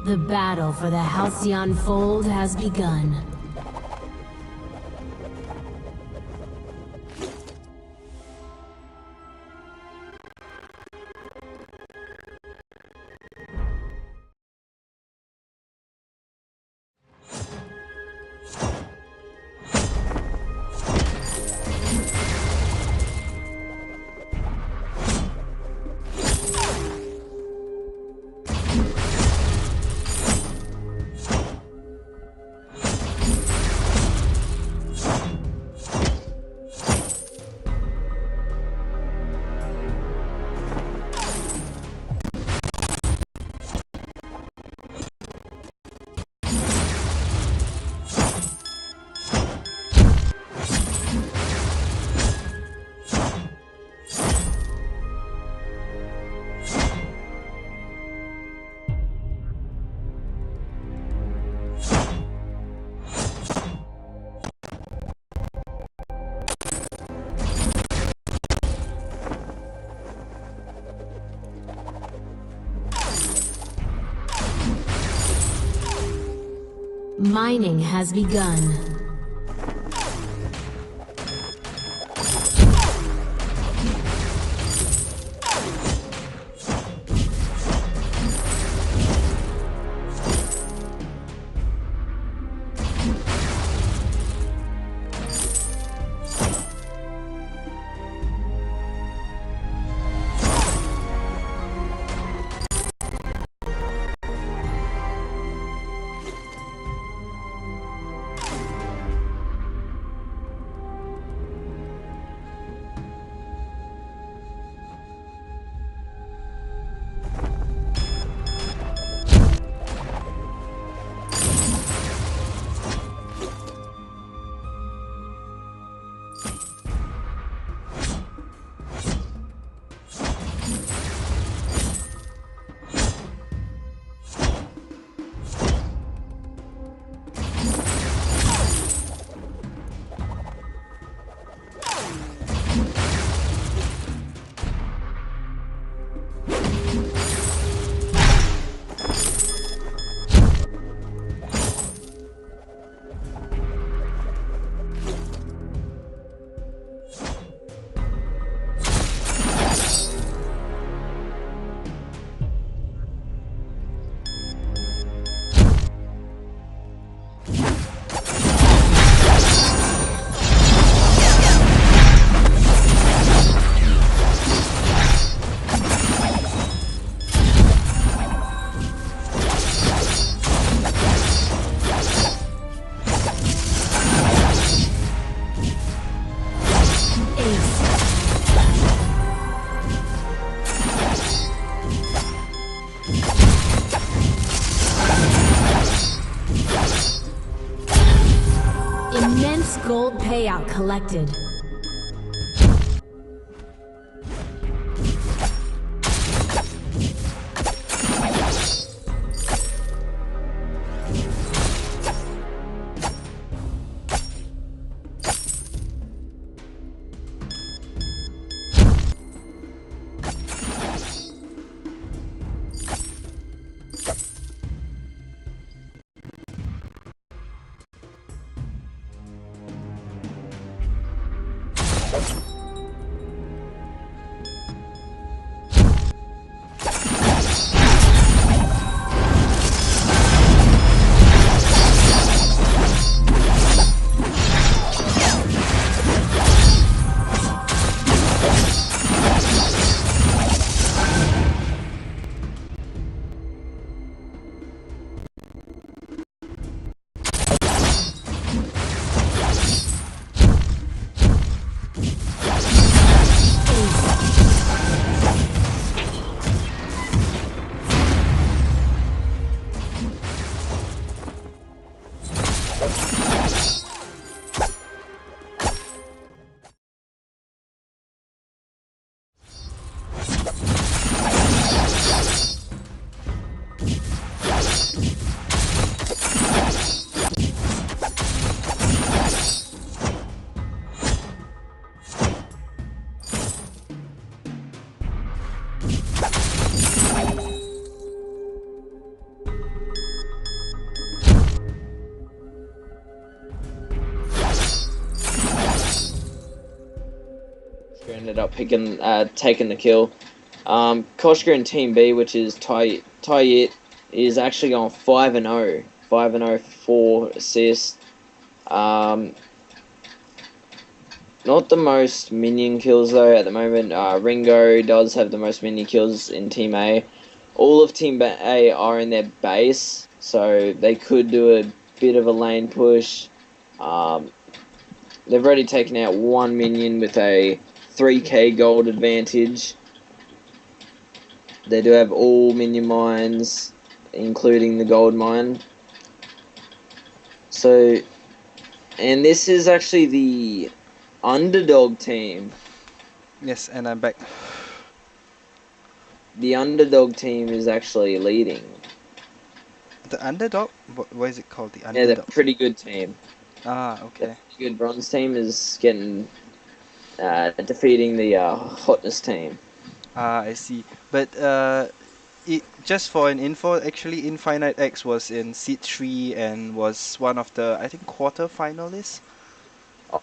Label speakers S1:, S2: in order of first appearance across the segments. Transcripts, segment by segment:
S1: The battle for the Halcyon Fold has begun. Mining has begun. Immense gold payout collected.
S2: ended up taking the kill. Koshka in Team B, which is Tyit, is actually going 5-0. 5-0 for 4 assists. Not the most minion kills though at the moment. Ringo does have the most minion kills in Team A. All of Team A are in their base, so they could do a bit of a lane push. They've already taken out 1 minion with a 3k gold advantage. They do have all minion mines, including the gold mine. So, and this is actually the underdog team.
S3: Yes, and I'm back.
S2: The underdog team is actually leading.
S3: The underdog? What is it called? The
S2: Yeah,
S3: underdog?
S2: they're a pretty good team.
S3: Ah, okay.
S2: The good bronze team is getting defeating the hotness team.
S3: Ah, I see. But just for an info, actually, INFINITex was in seed 3 and was one of the, I think, quarter finalists.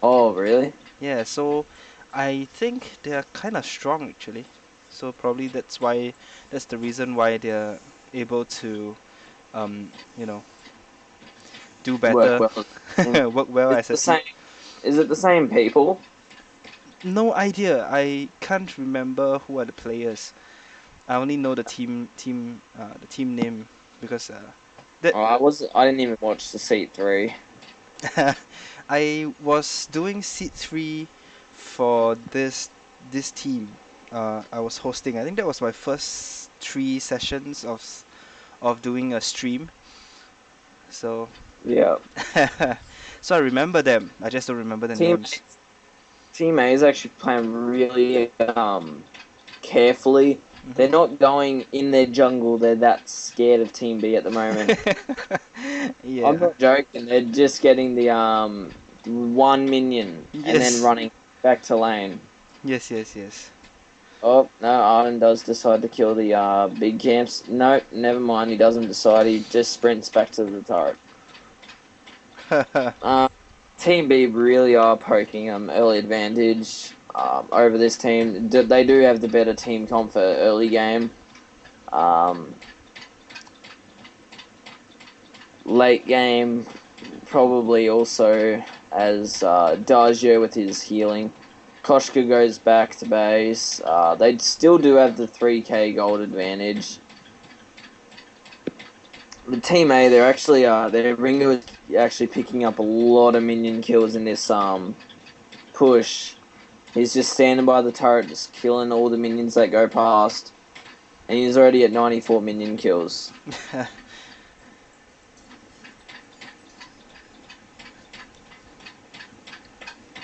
S2: Oh, really?
S3: Yeah, so I think they are kind of strong actually. So probably that's the reason why they're able to, you know, do
S2: Work
S3: better,
S2: well.
S3: work well
S2: Is
S3: as
S2: it
S3: a
S2: the
S3: team.
S2: same? Is it the same people?
S3: No idea. I can't remember who are the players. I only know the team name because that
S2: Oh, I didn't even watch the Seat 3.
S3: I was doing seat 3 for this team. I was hosting. I think that was my first 3 sessions of doing a stream. So
S2: Yeah.
S3: so I remember them. I just don't remember the
S2: Team
S3: names.
S2: Team A is actually playing really carefully.
S3: Mhm.
S2: They're not going in their jungle. They're that scared of Team B at the moment. I'm
S3: Yeah.
S2: not joking. They're just getting the 1 minion and then
S3: Yes.
S2: running back to lane.
S3: Yes. Yes. Yes.
S2: Oh no, Arden does decide to kill the big camps. Nope, never mind. He doesn't decide. He just sprints back to the turret. Team B really are poking early advantage over this team. They do have the better team comp for early game. Um, Late game, probably also as Dajio with his healing. Koshka goes back to base. They still do have the 3k gold advantage. The Team A, they're actually their Ringo is actually picking up a lot of minion kills in this push. He's just standing by the turret, just killing all the minions that go past, and he's already at 94 minion kills.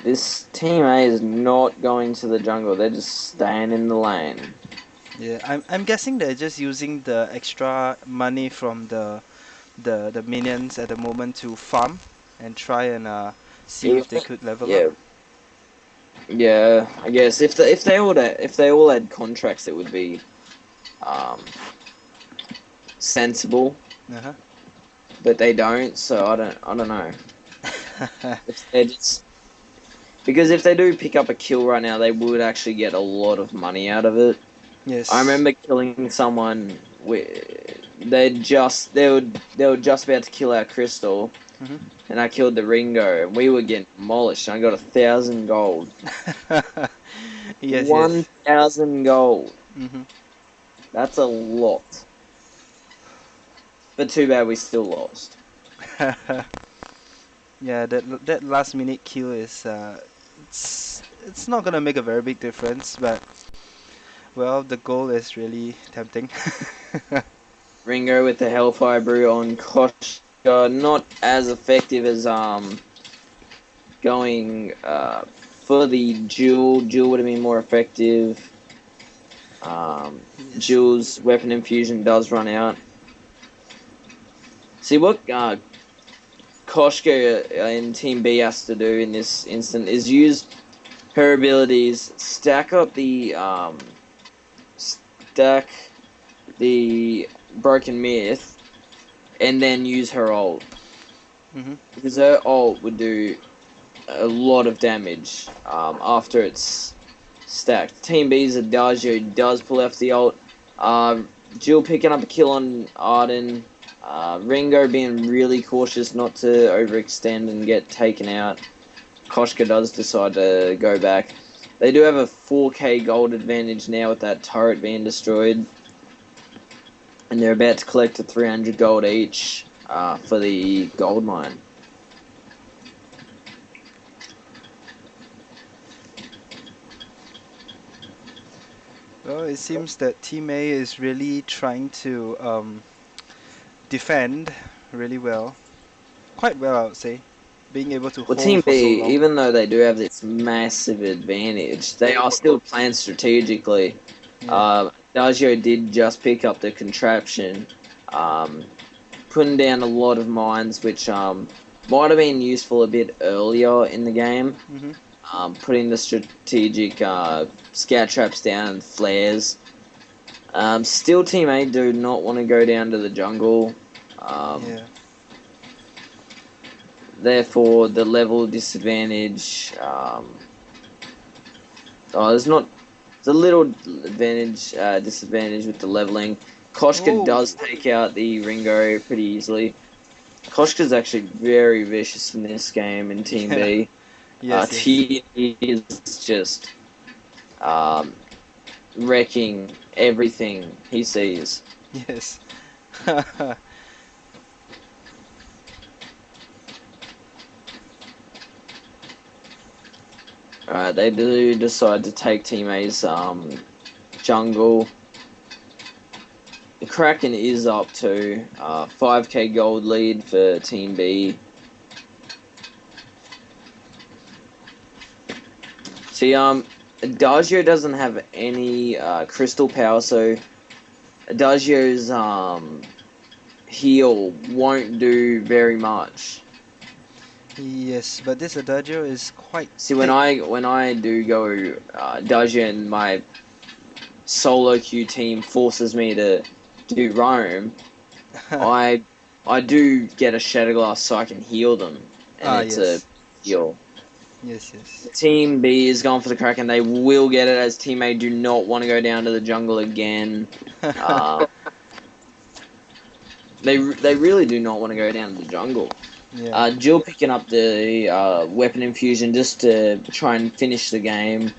S2: This Team A is not going to the jungle; they're just staying in the lane.
S3: Yeah, I'm guessing they're just using the extra money from the minions at the moment to farm and try and see if they could level up.
S2: Yeah, yeah. I guess if they all had contracts, it would be sensible.
S3: Uh-huh.
S2: But they don't, so I don't know. If they're just because if they do pick up a kill right now, they would actually get a lot of money out of it. I
S3: Yes.
S2: remember killing someone. They were just about to kill our crystal,
S3: Hmm.
S2: and I killed the Ringo, and we were getting demolished. And I got 1,000 gold.
S3: Yes, yes.
S2: 1,000 gold.
S3: Hmm.
S2: That's a lot. But too bad we still lost.
S3: Yeah, that last minute kill is it's not gonna make a very big difference, but well, the goal is really tempting.
S2: Ringo with the Hellfire Brew on Kosh. Not as effective as going for the Jewel. Jewel would have been more effective.
S3: Yes.
S2: Jewel's weapon infusion does run out. See what Koshka in Team B has to do in this instant is use her abilities, stack the Broken Myth, and then use her ult.
S3: Hmm.
S2: Because her ult would do a lot of damage after it's stacked. Team B's Adagio does pull off the ult. Jill picking up a kill on Arden. Ringo being really cautious not to overextend and get taken out. Koshka does decide to go back. They do have a 4k gold advantage now with that turret being destroyed. And they're about to collect a 300 gold each for the gold mine.
S3: Well, it seems that Team A is really trying to defend really well. Quite well, I would say. Being able to
S2: Well,
S3: hold
S2: Team
S3: for so
S2: B,
S3: long.
S2: even though they do have this massive advantage, they are still playing strategically.
S3: Yeah.
S2: Dagio did just pick up the contraption, putting down a lot of mines, which might have been useful a bit earlier in the game. Putting the strategic scout traps down and flares. Still, Team A do not want to go down to the jungle.
S3: Yeah.
S2: Therefore, the level disadvantage. There's not. There's a little disadvantage with the leveling. Koshka
S3: Oh.
S2: does take out the Ringo pretty easily. Koshka's actually very vicious in this game in Team B.
S3: Yes,
S2: He is just wrecking everything he sees.
S3: yes.
S2: They do decide to take Team A's jungle. The Kraken is up to 5k gold lead for Team B. See, Adagio doesn't have any crystal power, so Adagio's heal won't do very much.
S3: Yes, but this Adagio is quite.
S2: See, when I do go Adagio and my solo queue team forces me to do roam, I do get a shatter glass so I can heal them, and it's
S3: yes.
S2: a heal.
S3: Yes.
S2: Team B is going for the Kraken. They will get it, as Team A do not want to go down to the jungle again. They really do not want to go down to the jungle.
S3: Yeah.
S2: Jill picking up the weapon infusion just to try and finish the game.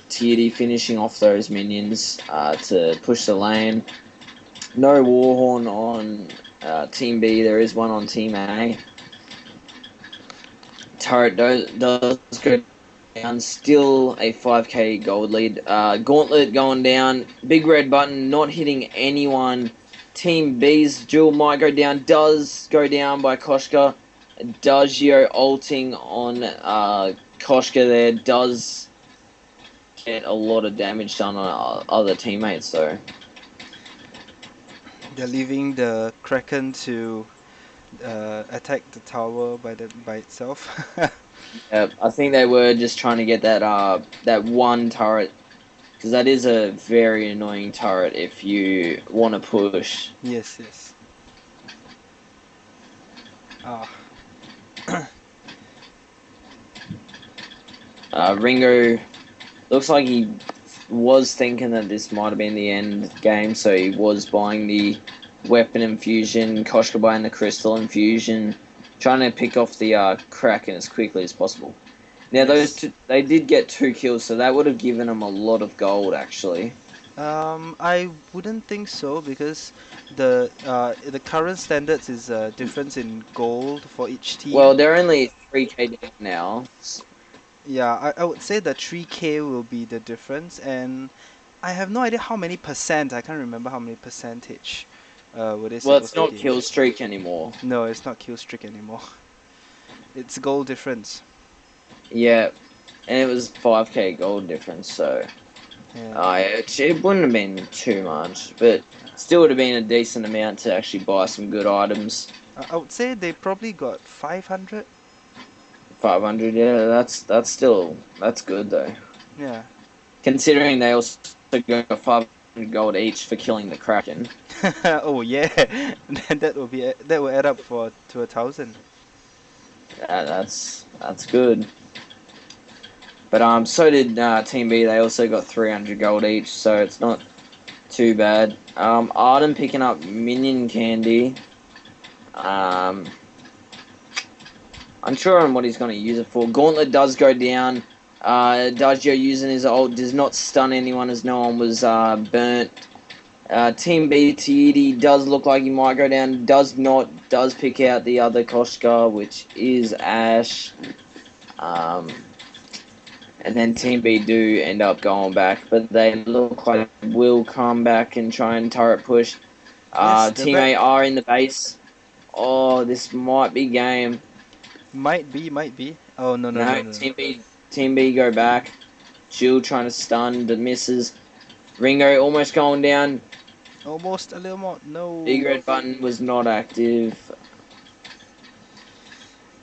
S2: TD finishing off those minions to push the lane. No Warhorn on Team B. There is one on Team A. Turret does go down. Still a 5k gold lead. Gauntlet going down. Big red button not hitting anyone. Team B's Jewel might go down. Does go down by Koshka. Dagio ulting on Koshka there. Does get a lot of damage done on other teammates though.
S3: They're leaving the Kraken to attack the tower by itself.
S2: Yeah, I think they were just trying to get that one turret, because that is a very annoying turret if you want to push.
S3: Yes. Ah.
S2: Ringo looks like he was thinking that this might have been the end game, so he was buying the weapon infusion, Koshka buying the crystal infusion, trying to pick off the Kraken as quickly as possible. Now, those two, they did get 2 kills, so that would have given them a lot of gold, actually.
S3: I wouldn't think so, because the current standards is a difference in gold for each team.
S2: Well, they're only 3k down now.
S3: Yeah, I would say the 3k will be the difference, and I have no idea how many percent. I can't remember how many percentage. Were they
S2: Well, it's
S3: supposed
S2: not
S3: to give?
S2: kill streak anymore.
S3: No, it's not kill streak anymore. It's gold difference.
S2: Yeah, and it was 5k gold difference, so
S3: Yeah.
S2: it wouldn't have been too much, but still would have been a decent amount to actually buy some good items.
S3: I would say they probably got 500.
S2: 500, yeah, that's good though.
S3: Yeah.
S2: Considering they also got 500 gold each for killing the Kraken.
S3: Oh yeah, then that will add up to 1,000.
S2: That's good. But so did Team B. They also got 300 gold each, so it's not too bad. Arden picking up minion candy. Unsure on what he's going to use it for. Gauntlet does go down. Dajio using his ult does not stun anyone as no one was burnt. Team B, Tiidi does look like he might go down. Does not. Does pick out the other Koshka, which is Ash. And then Team B do end up going back, but they look like they will come back and try and turret push. Team A are in the base. Oh, this might be game.
S3: Might be. Oh, no.
S2: Team B go back. Jill trying to stun, the misses. Ringo almost going down.
S3: Almost a little more. No.
S2: Big red button was not active.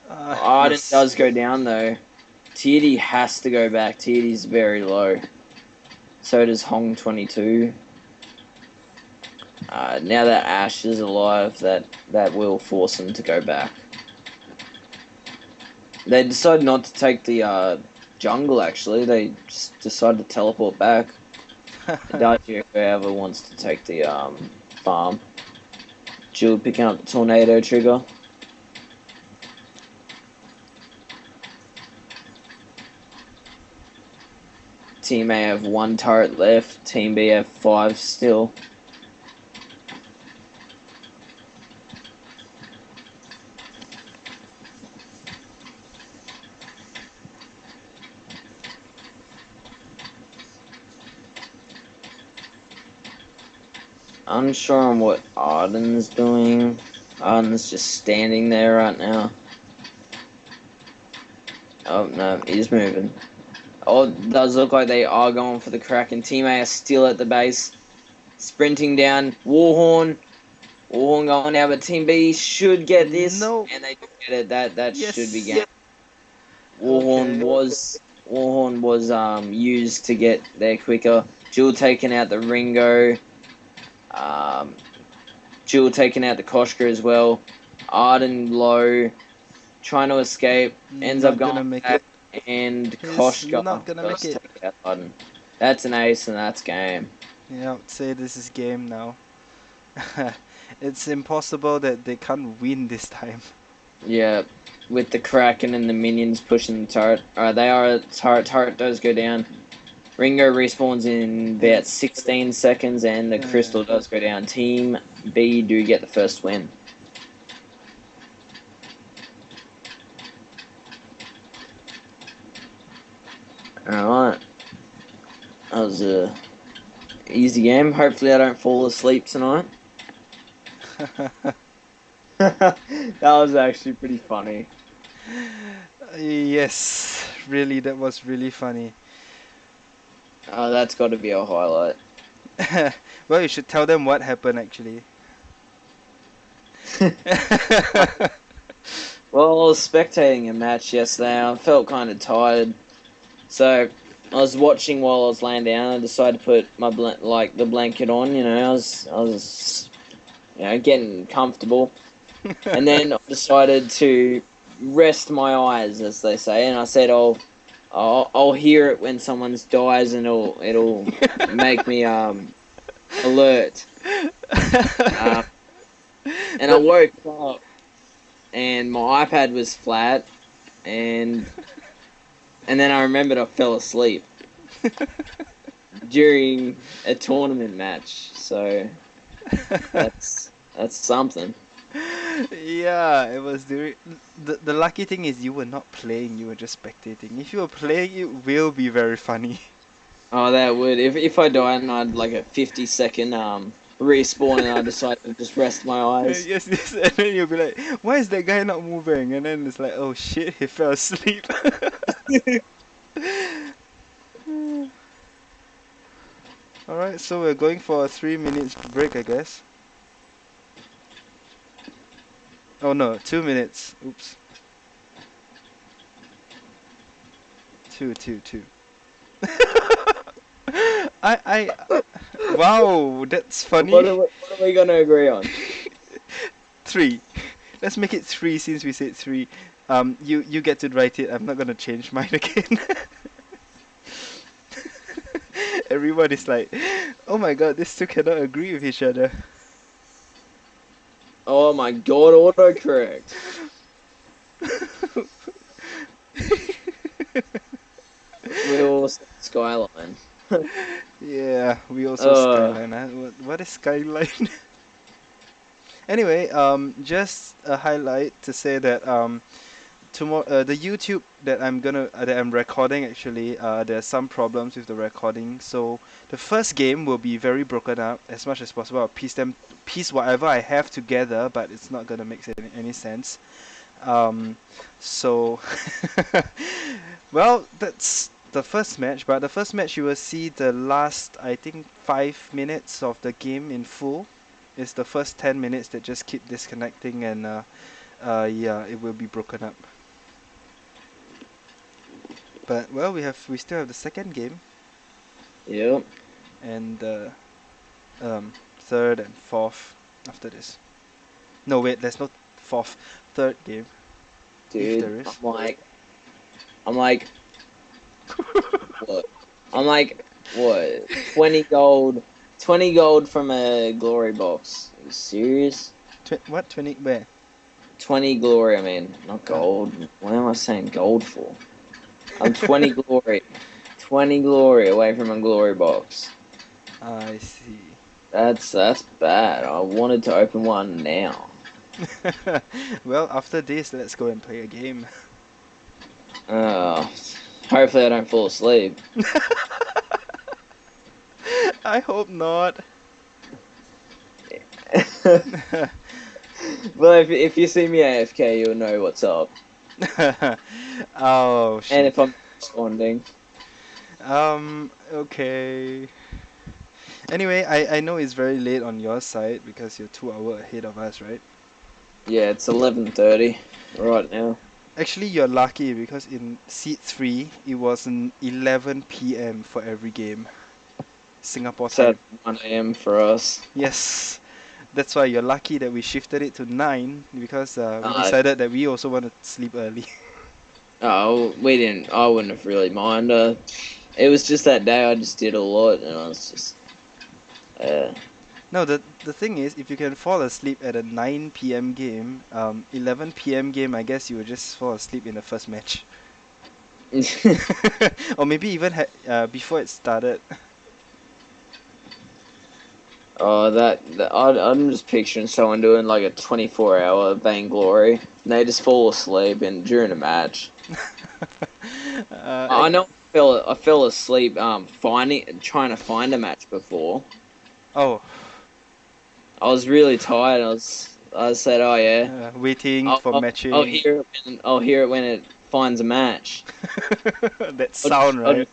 S2: Arden does go down though. Tiidi has to go back. Tiidi's very low. So does Hong 22. Now that Ash is alive, that will force him to go back. They decided not to take the jungle, actually. They just decided to teleport back. Dajio, whoever wants to take the farm. Jill picking up the tornado trigger. Team A have 1 turret left. Team B have 5 still. Unsure on what Arden's doing. Arden's just standing there right now. Oh no, he's moving. Oh, it does look like they are going for the Kraken. Team A are still at the base. Sprinting down. Warhorn. Warhorn going down, but Team B should get this.
S3: No.
S2: And they do get it. That
S3: Yes.
S2: should be game. Warhorn was used to get there quicker. Jill taking out the Ringo. Jill taking out the Koshka as well. Arden low. Trying to escape. Ends up going back. And Koshka
S3: not gonna make it.
S2: take out Arden. That's an ace and that's game.
S3: Yeah, I would say this is game now. It's impossible that they can't win this time.
S2: Yeah, with the Kraken and the minions pushing the turret. Alright, they are a turret. Turret does go down. Ringo respawns in about 16 seconds and the crystal does go down. Team B do get the first win. Alright. That was a easy game. Hopefully I don't fall asleep tonight. That was actually pretty funny.
S3: Yes, really, that was really funny.
S2: Oh, that's got to be a highlight.
S3: Well, you should tell them what happened actually.
S2: Well, I was spectating a match yesterday. I felt kind of tired, so I was watching while I was laying down. I decided to put my the blanket on. You know, I was getting comfortable, and then I decided to rest my eyes, as they say, and I said, I'll hear it when someone dies, and it'll make me alert. And I woke up, and my iPad was flat, and then I remembered I fell asleep during a tournament match. So that's something.
S3: Yeah, it was during the lucky thing is you were not playing, you were just spectating. If you were playing, it will be very funny.
S2: Oh, that would. If I died and I had like a 50-second respawn and I decided to just rest my eyes.
S3: Yes, and then you'll be like, why is that guy not moving? And then it's like, oh shit, he fell asleep. Alright, so we're going for a 3 minutes break, I guess. Oh no, 2 minutes. Oops. Two. Wow, that's funny.
S2: What are we gonna agree on?
S3: 3. Let's make it 3 since we said 3. You get to write it. I'm not gonna change mine again. Everyone is like, oh my god, these two cannot agree with each other.
S2: Oh my god, autocorrect. We all said Skyline.
S3: Yeah, we also
S2: Uh,
S3: Skyline. Huh? What is Skyline? Anyway, just a highlight to say that tomorrow the YouTube that I'm recording actually there's some problems with the recording, so the first game will be very broken up as much as possible. I'll piece whatever I have together, but it's not gonna make any sense. Um, so well, that's the first match, but the first match you will see the last, I think, 5 minutes of the game in full. It's the first 10 minutes that just keep disconnecting, and yeah, it will be broken up. But well, we still have the second game
S2: yep.
S3: and third and fourth after this. No, wait, there's no fourth, third game if
S2: Dude,
S3: there is.
S2: I'm like, what? I'm like, what? 20 gold, 20 gold from a glory box. Are you serious?
S3: What 20? Where?
S2: 20 glory, I mean, not gold. What am I saying gold for? I'm 20 glory. 20 glory away from a glory box.
S3: I see.
S2: That's bad. I wanted to open one now.
S3: Well, after this, let's go and play a game.
S2: Hopefully I don't fall asleep.
S3: I hope not.
S2: Well, if you see me AFK, you'll know what's up.
S3: Oh shit.
S2: And if I'm responding.
S3: Okay. Anyway, I know it's very late on your side because you're 2 hours ahead of us, right?
S2: Yeah, it's 11:30 right now.
S3: Actually, you're lucky because in Seat 3, it was an 11 p.m. for every game. Singapore
S2: So
S3: time.
S2: 1 a.m. for us.
S3: Yes. That's why you're lucky that we shifted it to 9 because we
S2: Uh,
S3: decided that we also want to sleep early.
S2: Oh, we didn't. I wouldn't have really mind. It was just that day I just did a lot, and I was just.
S3: No, the thing is, if you can fall asleep at a 9 p.m. game, 11 p.m. game, I guess you would just fall asleep in the first match. Or maybe even before it started.
S2: Oh, I'm just picturing someone doing like a 24-hour Vainglory, and they just fall asleep and during a match. I know I fell asleep trying to find a match before.
S3: Oh.
S2: I was really tired. I said, "Oh yeah,
S3: Waiting for matching.
S2: I'll hear it when it finds a match."
S3: That sound, right?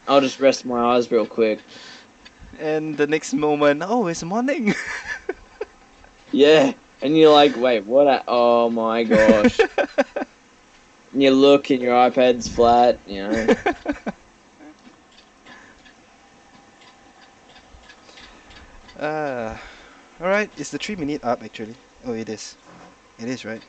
S2: I'll just rest my eyes real quick.
S3: And the next moment, oh, it's morning.
S2: Yeah, and you're like, "Wait, what? Oh my gosh!" And you look, and your iPad's flat. You know.
S3: Alright, is the 3 minute up actually? Oh, it is. It is, right?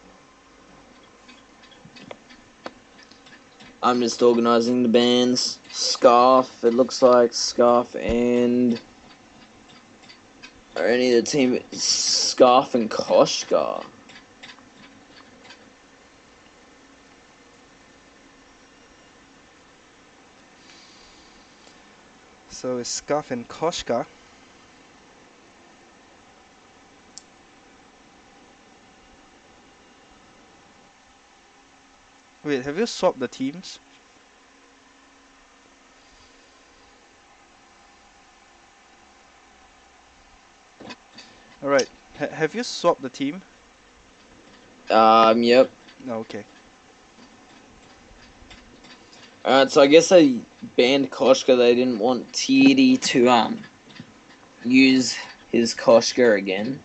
S2: I'm just organizing the bands. Scarf, it looks like Scarf and. Or any of the team. Scarf and Koshka.
S3: So it's Scarf and Koshka. Wait, have you swapped the teams? Alright, have you swapped the team?
S2: Yep.
S3: No, okay.
S2: Alright, so I guess they banned Koshka. They didn't want TD to use his Koshka again.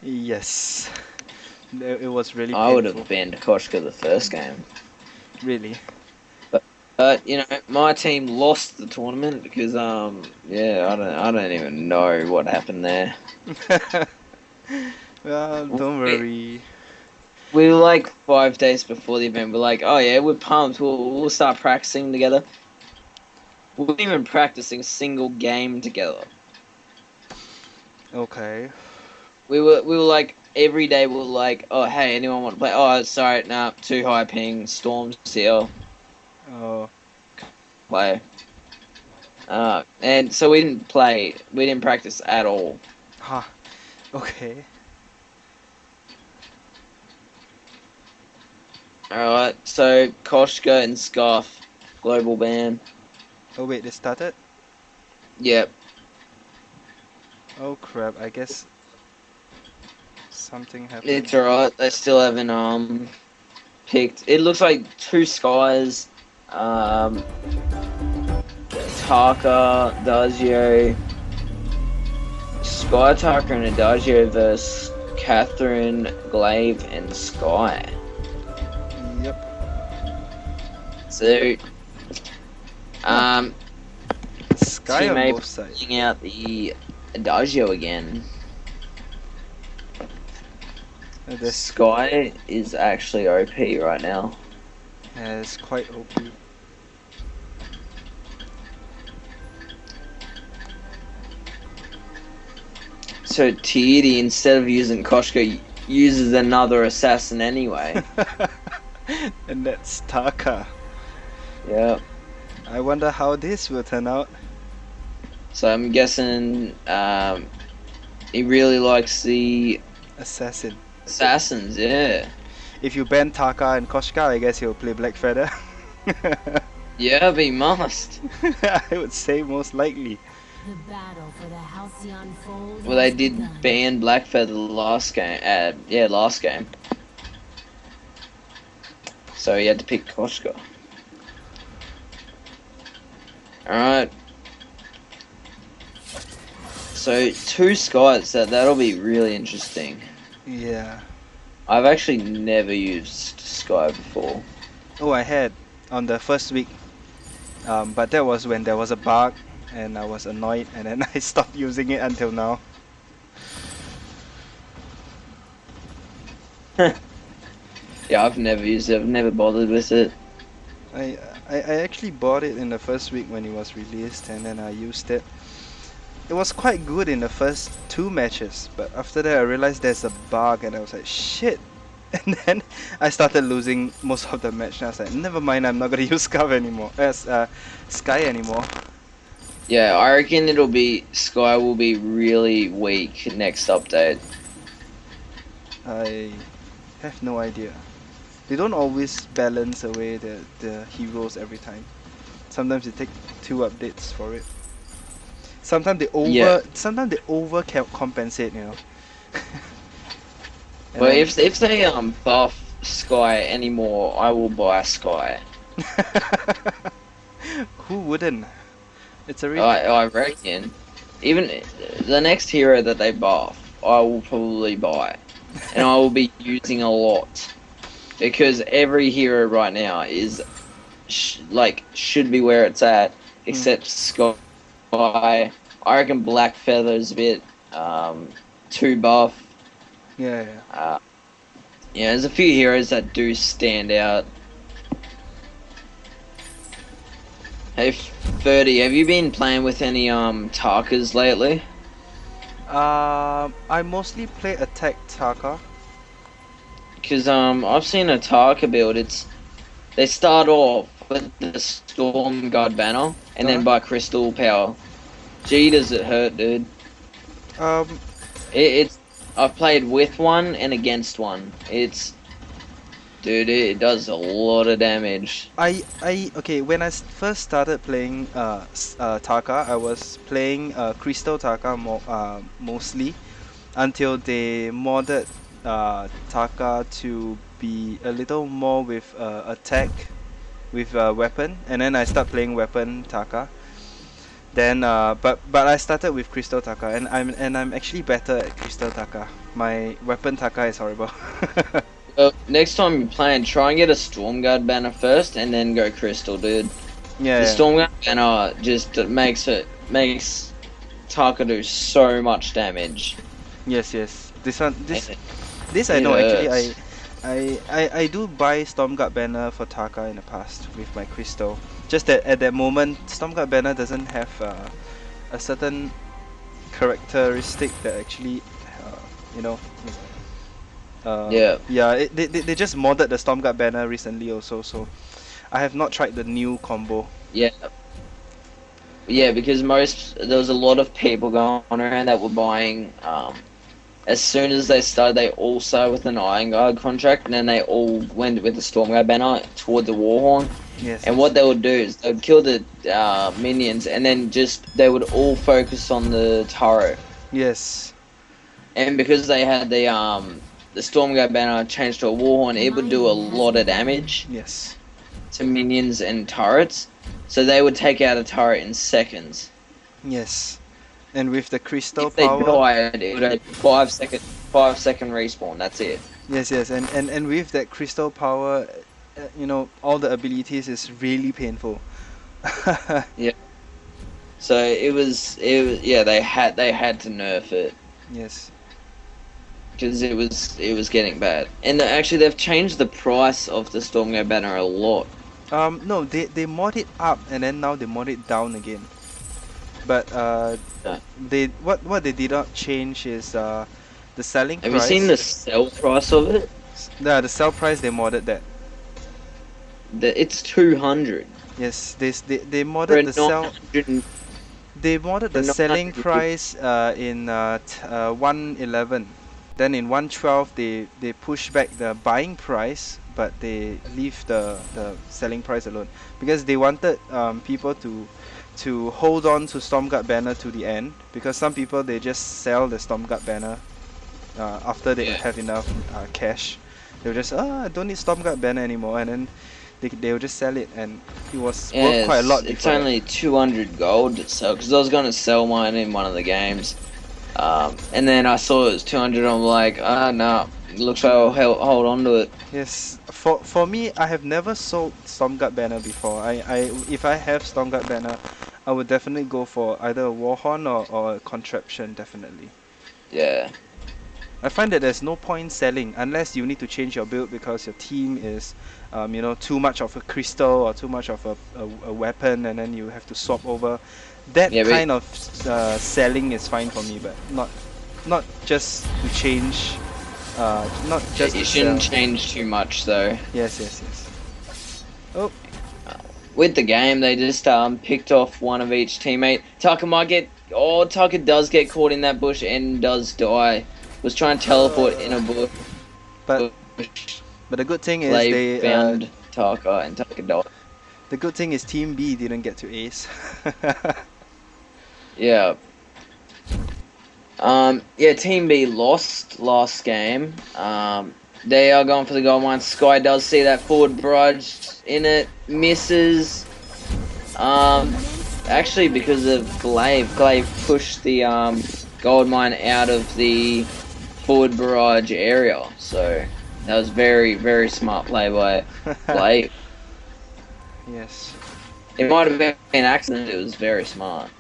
S3: Yes. It was really
S2: I would
S3: painful.
S2: have banned Koshka the first game.
S3: Really?
S2: But you know, my team lost the tournament because yeah, I don't even know what happened there.
S3: Well, don't worry.
S2: We were like 5 days before the event. We're like, oh yeah, we're pumped. We'll start practicing together. We weren't even practicing a single game together.
S3: Okay.
S2: We were like every day we were like, oh hey, anyone want to play? Oh sorry, nah, too high ping, storms here,
S3: Oh.
S2: play. And so we didn't play. We didn't practice at all.
S3: Huh. Okay.
S2: Alright, so Koshka and Scuff, global ban.
S3: Oh wait, they started?
S2: Yep.
S3: Oh crap, I guess something happened.
S2: It's alright. They still haven't picked. It looks like two skies. Taka, Adagio, Sky Taka and Adagio versus Catherine, Glaive, and Sky.
S3: Yep.
S2: So,
S3: Sky
S2: Team
S3: on
S2: A
S3: both sides.
S2: putting out the Adagio again.
S3: This
S2: Sky is actually OP right now.
S3: is quite OP.
S2: So Tiedi, instead of using Koshka, uses another assassin anyway.
S3: And that's Taka.
S2: Yeah.
S3: I wonder how this will turn out.
S2: So I'm guessing he really likes the
S3: Assassin.
S2: assassins, yeah.
S3: If you ban Taka and Koshka, I guess he'll play Black Feather.
S2: Yeah, but he must.
S3: I would say most likely.
S1: The battle for the Halcyon Fold
S2: Well, they
S1: has
S2: did
S1: begun.
S2: ban Blackfeather last game. Last game. So he had to pick Koshka. Alright. So two skies, that'll be really interesting.
S3: Yeah.
S2: I've actually never used Sky before.
S3: Oh, I had on the first week. But that was when there was a bug and I was annoyed, and then I stopped using it until now.
S2: Yeah, I've never used it. I've never bothered with it.
S3: I actually bought it in the first week when it was released, and then I used it. It was quite good in the first 2 matches, but after that I realized there's a bug and I was like, shit. And then I started losing most of the match, and I was like, never mind, I'm not gonna use Sky anymore.
S2: Yeah, I reckon Sky will be really weak next update.
S3: I have no idea. They don't always balance away the heroes every time. Sometimes they take 2 updates for it. Sometimes they over compensate, you know. And
S2: But
S3: then-
S2: if they buff Sky anymore, I will buy Sky.
S3: Who wouldn't? It's a
S2: I reckon. Even the next hero that they buff, I will probably buy. And I will be using a lot. Because every hero right now is should be where it's at, except Sky. I reckon Black Feather's a bit too buff.
S3: yeah.
S2: Yeah, there's a few heroes that do stand out. Hey, 30, have you been playing with any Tarkas lately?
S3: I mostly play attack Taka.
S2: Because I've seen a Tarka build. They start off with the Storm God banner and then by Crystal Power. Gee, does it hurt, dude? I've played with one and against one. Dude, it does a lot of damage.
S3: Okay, when I first started playing Taka, I was playing Crystal Taka mostly until they modded Taka to be a little more with attack with weapon, and then I start playing weapon Taka. Then but I started with Crystal Taka, and I'm actually better at Crystal Taka. My weapon Taka is horrible.
S2: Well, next time you're playing, try and get a Storm Guard banner first, and then go Crystal, dude.
S3: Yeah.
S2: The Storm Guard banner just makes Taka do so much damage.
S3: Yes. This I
S2: It
S3: know
S2: hurts.
S3: actually. I do buy Stormguard banner for Taka in the past with my crystal, Just that at that moment, Stormguard banner doesn't have a certain characteristic that actually, you know.
S2: Yeah.
S3: Yeah, they just modded the Stormguard banner recently also, so I have not tried the new combo.
S2: Yeah. Yeah, because there was a lot of people going around that were buying. As soon as they started, they all started with an Iron Guard contract, and then they all went with the Stormguard banner toward the Warhorn.
S3: Yes.
S2: And what they would do is they would kill the minions, and then they would all focus on the turret.
S3: Yes.
S2: And because they had the Stormguard banner changed to a Warhorn, it would do a lot of damage.
S3: Yes.
S2: To minions and turrets, so they would take out a turret in seconds.
S3: Yes. And with the crystal
S2: if they
S3: power,
S2: died, it would have 5 second respawn. That's it.
S3: yes, and with that crystal power, you know, all the abilities is really painful.
S2: Yeah. So it was yeah, they had to nerf it
S3: Yes.
S2: because it was getting bad. And actually they've changed the price of the Stormguard banner a lot.
S3: No, they mod it up and then now they mod it down again. But what they did not change is the selling price.
S2: Have you seen the sell price of it?
S3: Yeah, the sell price they modded that.
S2: It's 200.
S3: Yes, they modded the sell. They modded the selling price in 111. Then in 112 they push back the buying price, but they leave the selling price alone because they wanted people to hold on to Stormguard banner to the end, because some people they just sell the Stormguard banner after they have enough cash. They'll just I don't need Stormguard banner anymore, and then they'll just sell it, and it was worth quite a lot.
S2: It's only 200 gold to sell, because I was going to sell mine in one of the games, and then I saw it was 200. I'm like, no, it looks like I'll hold on to it.
S3: Yes, for me, I have never sold Stormguard banner before. If I have Stormguard banner, I would definitely go for either a Warhorn or a contraption, definitely.
S2: Yeah.
S3: I find that there's no point selling unless you need to change your build because your team is, you know, too much of a crystal or too much of a weapon, and then you have to swap over. That kind of selling is fine for me, but not just to change. Not just.
S2: You shouldn't change too much though.
S3: Yes. Oh.
S2: With the game, they just picked off one of each teammate. Tucker does get caught in that bush and does die. Was trying to teleport in a bush.
S3: But the good thing is they
S2: found Tucker, and Tucker died.
S3: The good thing is Team B didn't get to ace.
S2: Yeah. Yeah, Team B lost last game. They are going for the gold mine. Sky does see that forward barrage in it, misses. Actually, because of Glaive pushed the gold mine out of the forward barrage area. So that was very, very smart play by Glaive.
S3: Yes.
S2: It might have been an accident. It was very smart.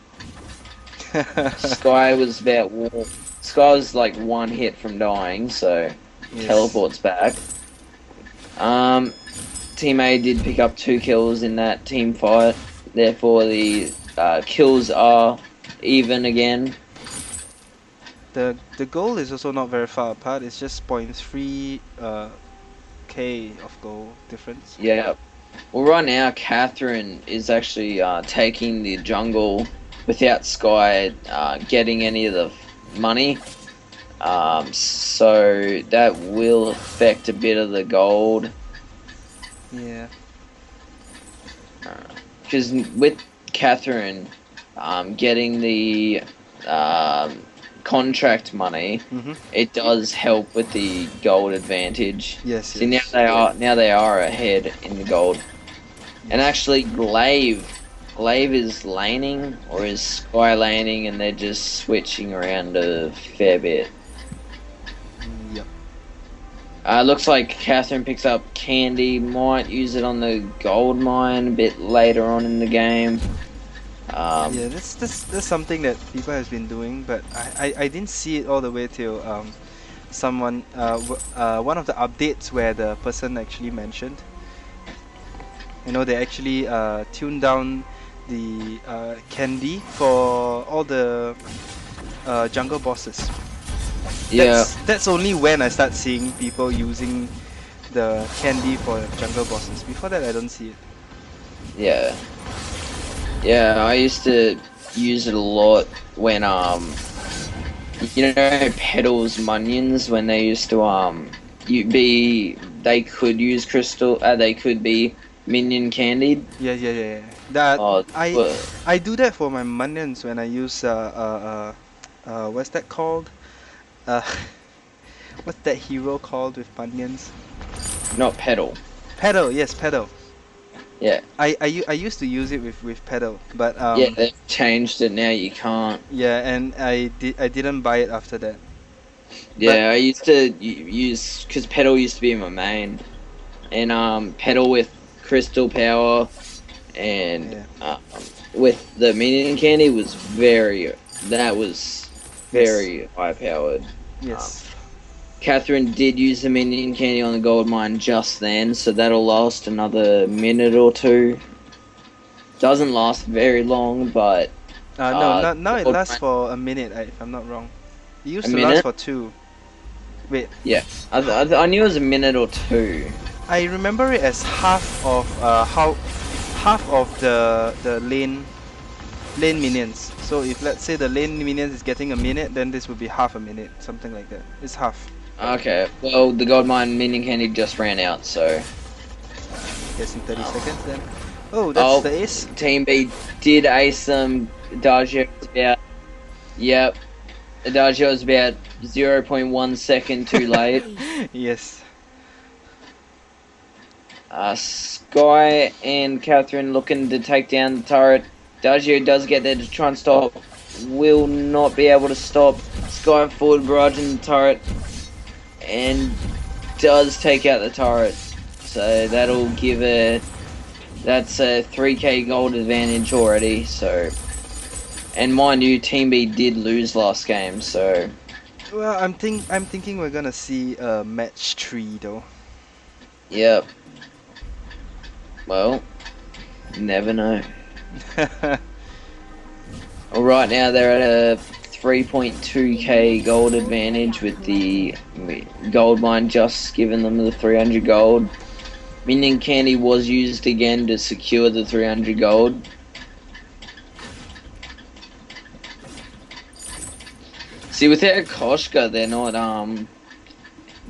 S2: Sky was like one hit from dying, so teleports back. Team A did pick up 2 kills in that team fight, therefore the kills are even again.
S3: The goal is also not very far apart. It's just 0.3 K of goal difference.
S2: Yeah. Well, right now Catherine is actually taking the jungle without Sky getting any of the money. So that will affect a bit of the gold.
S3: Yeah.
S2: Because with Catherine getting the contract money, it does help with the gold advantage.
S3: Yes.
S2: See, now they are ahead in the gold. Yes. And actually, Glaive is laning, or is Sky laning, and they're just switching around a fair bit.
S3: Yep.
S2: Looks like Catherine picks up Candy, might use it on the gold mine a bit later on in the game.
S3: Yeah, that's something that people has been doing, but I didn't see it all the way till someone one of the updates where the person actually mentioned. You know, they actually tuned down the candy for all the jungle bosses.
S2: Yeah,
S3: That's only when I start seeing people using the candy for jungle bosses. Before that, I don't see it.
S2: yeah, yeah. I used to use it a lot when you know, Pedal's Munions when they used to they could use crystal, they could be minion candied.
S3: Yeah. That
S2: Oh, well,
S3: I do that for my minions when I use what's that called? Uh, what's that hero called with minions?
S2: not Pedal.
S3: Pedal, yes, pedal.
S2: Yeah,
S3: I used to use it with pedal, but
S2: yeah. They've changed it now. You can't.
S3: yeah, and I didn't buy it after that. But
S2: Yeah, I used to use because Pedal used to be my main, and Pedal with crystal power and
S3: yeah,
S2: with the minion candy was that was
S3: yes,
S2: very high powered. Um,
S3: yes.
S2: Catherine did use the minion candy on the gold mine just then, so that'll last another minute or two. Doesn't last very long, but
S3: No, not now. It
S2: gold
S3: lasts
S2: mine,
S3: for a minute, if I'm not wrong. It
S2: a
S3: used to last
S2: minute.
S3: for two. Wait,
S2: Yeah, I knew it was a minute or two.
S3: I remember it as half of the lane minions. So if let's say the lane minions is getting a minute, then this would be half a minute, something like that. It's half.
S2: Okay, well the gold mine minion candy just ran out, so
S3: Yes, in 30 seconds then. Oh, that's
S2: oh,
S3: the ace.
S2: Team B did ace them. Adagio was about yep. Adagio was about 0.1 second too late.
S3: Yes.
S2: Sky and Catherine looking to take down the turret. Adagio does get there to try and stop. Will not be able to stop. Sky forward barraging the turret. And does take out the turret. So that'll give that's a 3k gold advantage already. So, and mind you, Team B did lose last game. So,
S3: Well, I'm thinking we're gonna see match 3 though.
S2: yep. Well, never know. Well, right now they're at a 3.2k gold advantage with the gold mine just giving them the 300 gold. Minion candy was used again to secure the 300 gold. See, without Koshka, they're not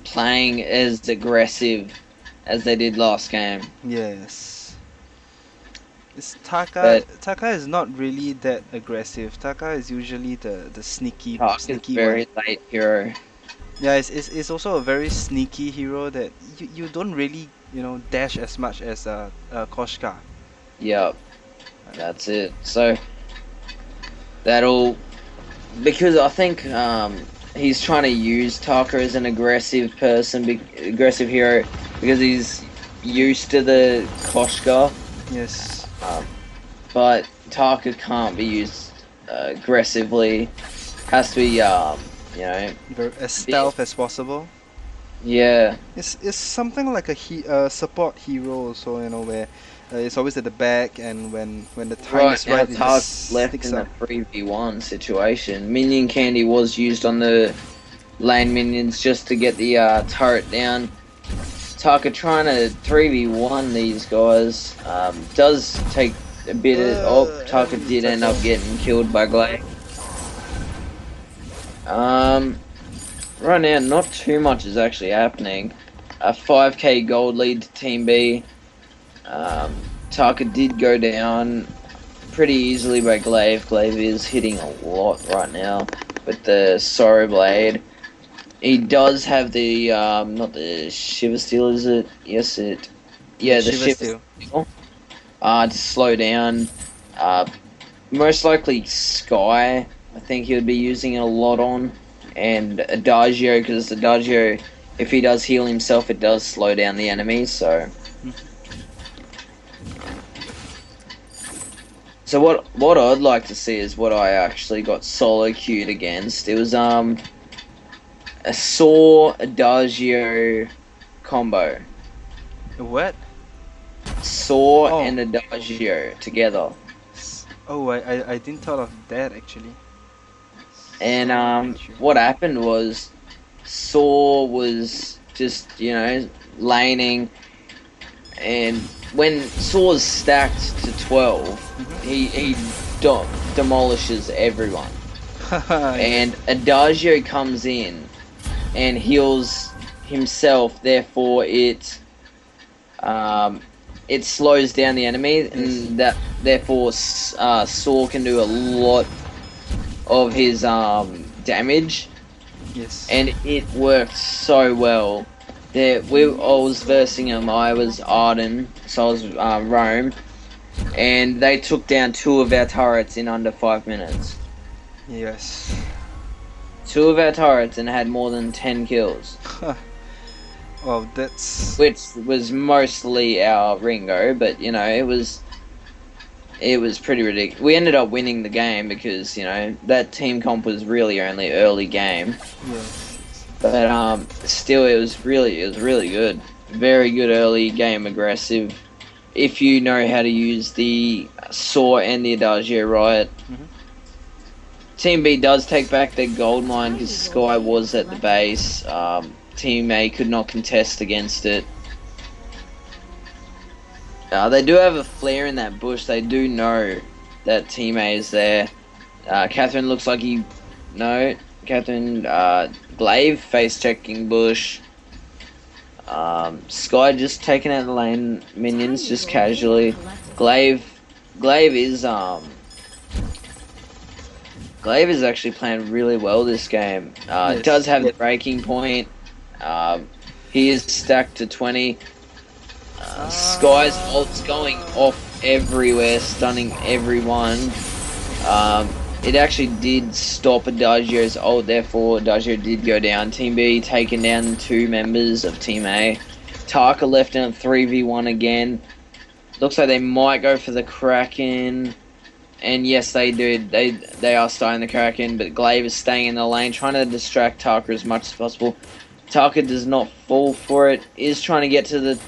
S2: playing as aggressive as they did last game.
S3: Yes. It's Taka.
S2: But
S3: Taka is not really that aggressive. Taka is usually the sneaky
S2: Tark is
S3: sneaky
S2: very
S3: one.
S2: late hero.
S3: Yeah, it's also a very sneaky hero that you don't really dash as much as Koshka.
S2: Yep, that's it. So that'll because I think he's trying to use Taka as an aggressive aggressive hero because he's used to the Koshka.
S3: Yes.
S2: But Taka can't be used aggressively. Has to be,
S3: As stealth as possible.
S2: yeah,
S3: It's something like a support hero also, where it's always at the back, and when the time
S2: right
S3: is
S2: now
S3: right, it
S2: Taka's
S3: just
S2: left
S3: sticks
S2: in a
S3: up.
S2: 3v1 situation. Minion candy was used on the lane minions just to get the turret down. Taka trying to 3v1 these guys. Does take a bit of... Taka
S3: And
S2: did end up
S3: Taka.
S2: getting killed by Glaive. Right now, not too much is actually happening. A 5k gold lead to Team B. Taka did go down pretty easily by Glaive. Glaive is hitting a lot right now with the Sorrow Blade. He does have the, not the Shiver Steel, is it? Yes, it... Yeah, the
S3: Shiver
S2: Shiver
S3: Steel.
S2: Steel. To slow down. Most likely Sky, I think he would be using it a lot on. And Adagio, because Adagio, if he does heal himself, it does slow down the enemy, so... So what I'd like to see is what I actually got solo queued against. It was, a Saw Adagio combo.
S3: What?
S2: Saw
S3: Oh.
S2: and Adagio together.
S3: Oh, I didn't thought of that actually.
S2: And
S3: Adagio.
S2: what happened was Saw was just, laning, and when Saw's stacked to 12, he demolishes everyone. And Adagio comes in and heals himself, therefore it slows down the enemy, and that therefore Saw can do a lot of his damage.
S3: Yes.
S2: And it worked so well. I was versing him. I was Arden, so I was Rome, and they took down 2 of our turrets in under 5 minutes.
S3: Yes.
S2: 2 of our turrets and had more than 10 kills.
S3: Well, that's...
S2: Which was mostly our Ringo, but it was pretty ridiculous. We ended up winning the game because that team comp was really only early game.
S3: Yeah.
S2: But still, it was really good. Very good early game, aggressive. If you know how to use the Saw and the Adagio right. Team B does take back their gold mine because Sky was at the base. Team A could not contest against it. They do have a flare in that bush. They do know that Team A is there. Catherine looks like Catherine, Glaive face checking bush. Sky just taking out the lane minions just casually. Glaive is actually playing really well this game.
S3: Yes.
S2: Does have the breaking point. He is stacked to 20. Sky's ult's going off everywhere, stunning everyone. It actually did stop Adagio's ult, therefore Adagio did go down. Team B taking down 2 members of Team A. Taka left in a 3v1 again. Looks like they might go for the Kraken. And yes, they do. They are starting the Kraken, but Glaive is staying in the lane, trying to distract Taka as much as possible. Taka does not fall for it. Is trying to get to the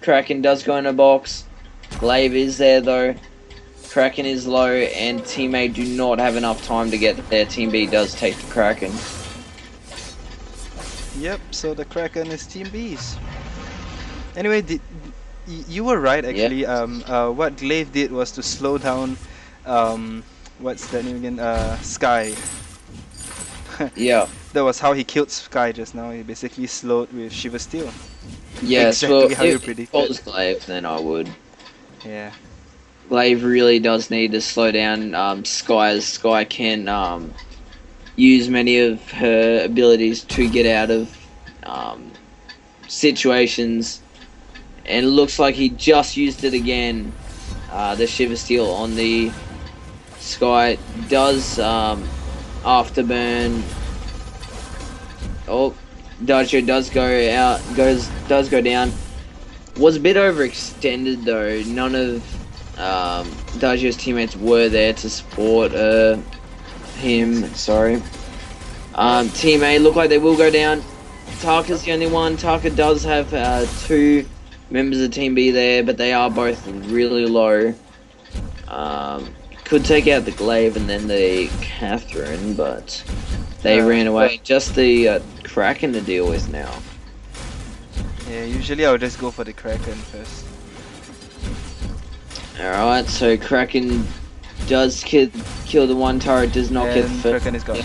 S2: Kraken, does go in a box. Glaive is there though. Kraken is low, and Team A do not have enough time to get there. Team B does take the Kraken.
S3: Yep, so the Kraken is Team B's. Anyway, you were right actually.
S2: Yep.
S3: What Glaive did was to slow down, what's that name again? Sky.
S2: Yeah.
S3: That was how he killed Sky just now. He basically slowed with Shiva Steel.
S2: Yes,
S3: Exactly
S2: well,
S3: how you
S2: if it
S3: predicted.
S2: was Glaive, then I would.
S3: Yeah.
S2: Glaive really does need to slow down Sky, as Sky can use many of her abilities to get out of situations, and it looks like he just used it again. The Shiver Steel on the Sky does afterburn. Oh, Dacho does go out, does go down. Was a bit overextended though. None of Dajo's teammates were there to support him. Sorry. Team A look like they will go down. Taka's the only one. Taka does have 2 members of Team B there, but they are both really low. Could take out the Glaive and then the Catherine, but they ran away. Just the Kraken to deal with now.
S3: Yeah, usually I would just go for the Kraken first.
S2: Alright, so Kraken does kill the one turret, does not get the first.
S3: Kraken is gone.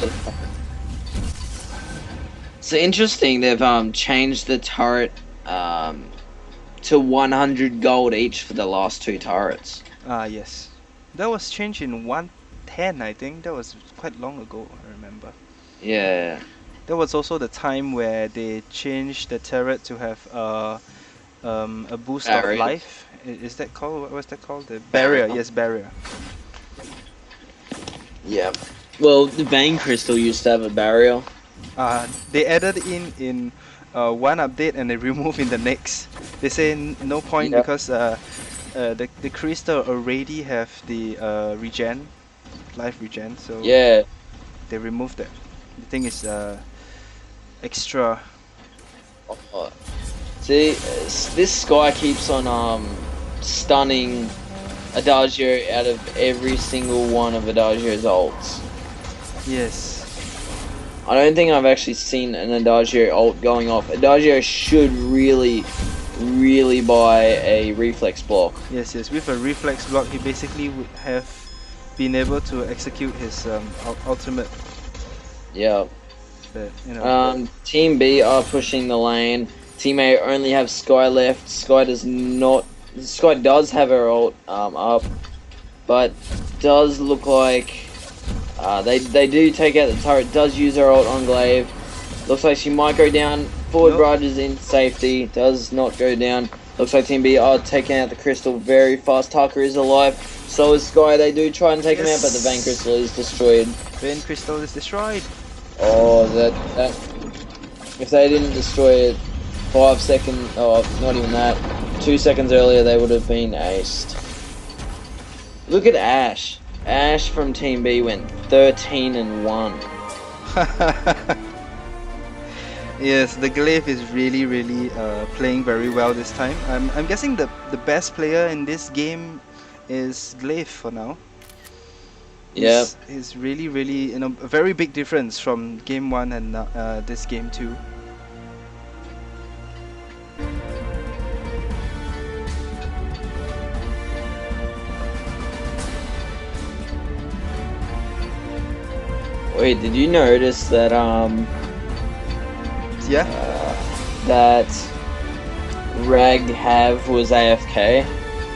S2: So interesting, they've changed the turret to 100 gold each for the last 2 turrets.
S3: Yes. That was changed in 110, I think. That was quite long ago, I remember.
S2: Yeah.
S3: There was also the time where they changed the turret to have a boost
S2: Barrier.
S3: of life. Is that called? What was that called? The barrier. Yes, barrier.
S2: Yeah. Well, the Vein Crystal used to have a barrier.
S3: They added in one update and they removed in the next. They say no point because the crystal already have the life regen. So
S2: Yeah.
S3: they removed that. The thing is extra.
S2: See, this Sky keeps on stunning Adagio out of every single one of Adagio's ults.
S3: Yes.
S2: I don't think I've actually seen an Adagio ult going off. Adagio should really buy a reflex block.
S3: Yes, with a reflex block, he basically would have been able to execute his ultimate.
S2: Yeah.
S3: But, you know.
S2: Team B are pushing the lane. Team A only have Sky left. Sky does have her ult up, but does look like they do take out the turret. Does use her ult on Glaive. Looks like she might go down. Forward barrage is in safety. Does not go down. Looks like Team B are taking out the crystal very fast. Tucker is alive. So is Sky. They do try and take him out, but the Vein Crystal is destroyed.
S3: Vein Crystal is destroyed.
S2: Oh, that if they didn't destroy it 5 seconds, oh, not even that, 2 seconds earlier, they would have been aced. Look at Ash. Ash from Team B went 13-1.
S3: Yes, the Glaive is really playing very well this time. I'm guessing the best player in this game is Glaive for now.
S2: Yeah.
S3: He's really, you know, a very big difference from game 1 and this game 2.
S2: Wait, did you notice that
S3: Yeah.
S2: That Raghav was AFK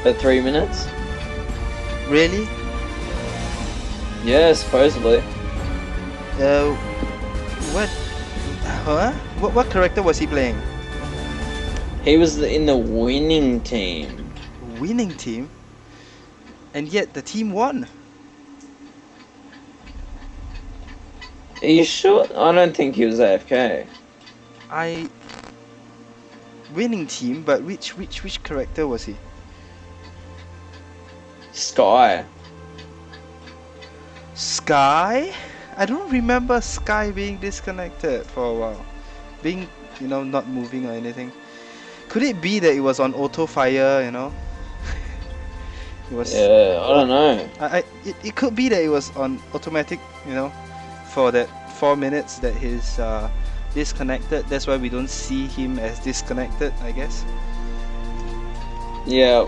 S2: for 3 minutes?
S3: Really?
S2: Yeah, supposedly.
S3: What? Huh? What character was he playing?
S2: He was in the winning team.
S3: Winning team? And yet the team won.
S2: Are you sure? I don't think he was AFK.
S3: Winning team, but which character was he?
S2: Sky.
S3: Sky? I don't remember Sky being disconnected for a while. Being, you know, not moving or anything. Could it be that it was on auto fire, you know? It was.
S2: Yeah, I don't know.
S3: It could be that it was on automatic, you know, for that 4 minutes that he's disconnected. That's why we don't see him as disconnected, I guess.
S2: Yeah.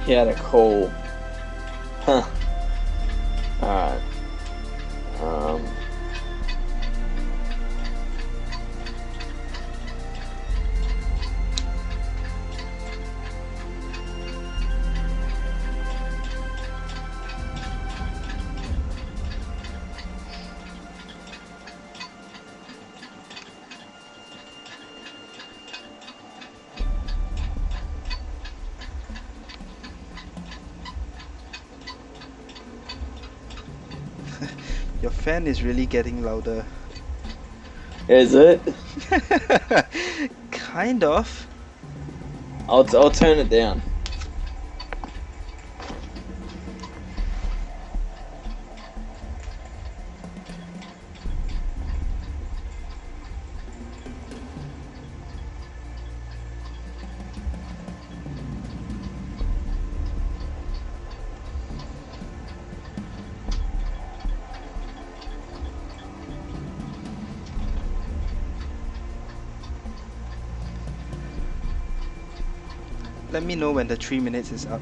S2: He had a call. Huh. Alright.
S3: Your fan is really getting louder.
S2: Is it?
S3: Kind of.
S2: I'll turn it down.
S3: Let me know when the 3 minutes is up.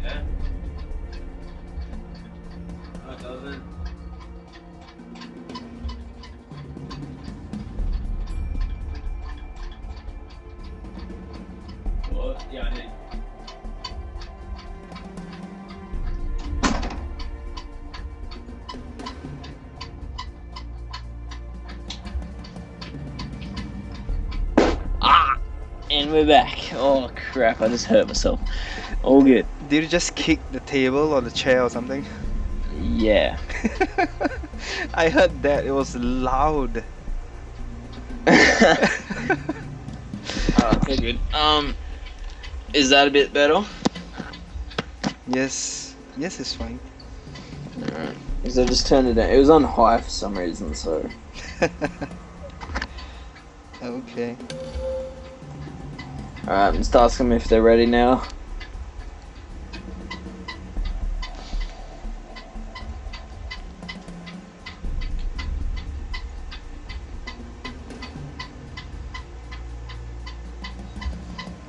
S2: Yeah. No, it doesn't. What? Yeah, I did. And we're back. Oh crap, I just hurt myself. All good.
S3: Did you just kick the table or the chair or something?
S2: Yeah.
S3: I heard that. It was loud.
S2: Oh, okay, good. Is that a bit better?
S3: Yes, yes, it's fine.
S2: Alright. Because I just turned it down. It was on high for some reason, so.
S3: Okay.
S2: Alright, just ask them if they're ready now.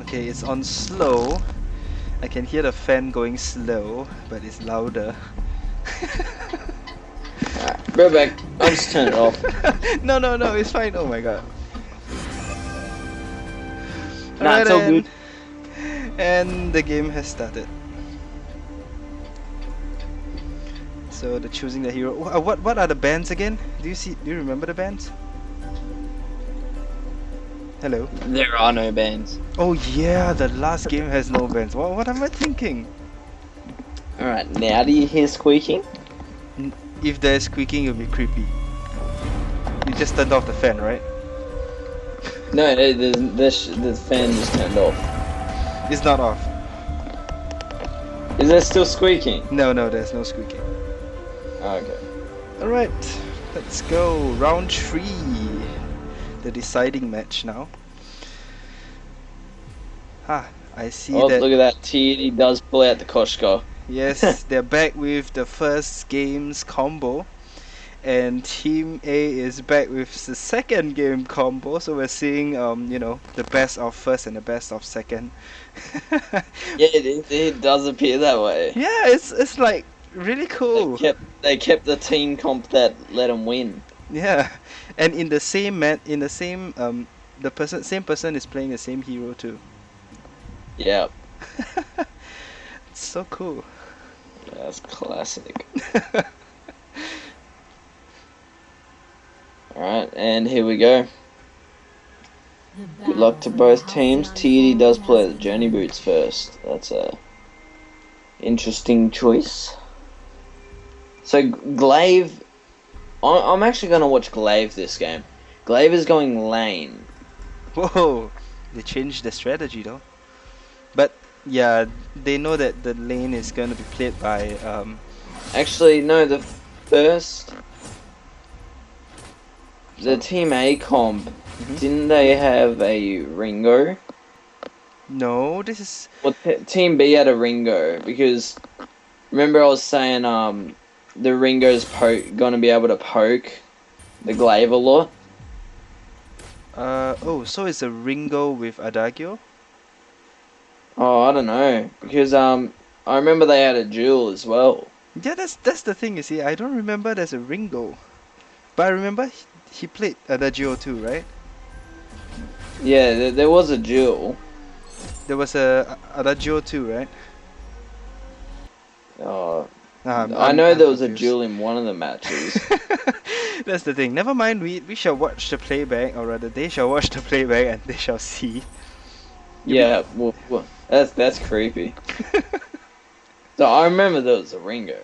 S3: Okay, it's on slow. I can hear the fan going slow, but it's louder.
S2: Alright, go back. I'll just turn it off.
S3: No, no, no, it's fine. Oh my god.
S2: Nah, it's all good.
S3: And the game has started. So they're choosing the hero. What are the bands again? Do you remember the bands? Hello.
S2: There are no bands.
S3: Oh yeah, the last game has no bands. What am I thinking?
S2: Alright, now do you hear squeaking?
S3: If there's squeaking, it'll be creepy. You just turned off the fan, right?
S2: No, the fan just turned off.
S3: It's not off.
S2: Is there still squeaking?
S3: No, no, there's no squeaking.
S2: Okay.
S3: Alright, let's go. Round 3. The deciding match now. I see
S2: Oh,
S3: that.
S2: look at that. He does pull out the Koshko.
S3: Yes, they're back with the first game's combo. And Team A is back with the second game combo. So we're seeing, the best of first and the best of second.
S2: Yeah, it does appear that way.
S3: Yeah, it's like really cool.
S2: They kept the team comp that let them win.
S3: Yeah, and in the same same person is playing the same hero too.
S2: Yeah,
S3: It's so cool.
S2: that's classic. Alright, and here we go. Good luck to both teams. TD does play the Journey Boots first. That's a interesting choice. So Glaive, I'm actually going to watch Glaive this game. Glaive is going lane.
S3: Whoa, they changed the strategy though. But yeah, they know that the lane is going to be played by
S2: Actually, no, the Team A comp, didn't they have a Ringo?
S3: No, this is
S2: Well, Team B had a Ringo, because remember I was saying the Ringo's gonna be able to poke the Glaive a lot?
S3: so it's a Ringo with Adagio?
S2: Oh, I don't know, because I remember they had a duel as well.
S3: Yeah, that's the thing, you see. I don't remember there's a Ringo. But I remember he played Adagio too, right?
S2: Yeah, there was a duel.
S3: There was a Adagio too, right?
S2: Oh,
S3: I
S2: I know there was a
S3: confused.
S2: duel in one of the matches.
S3: That's the thing. Never mind. We shall watch the playback, or rather, they shall watch the playback, and they shall see.
S2: Yeah, well, that's creepy. So I remember there was a Ringo.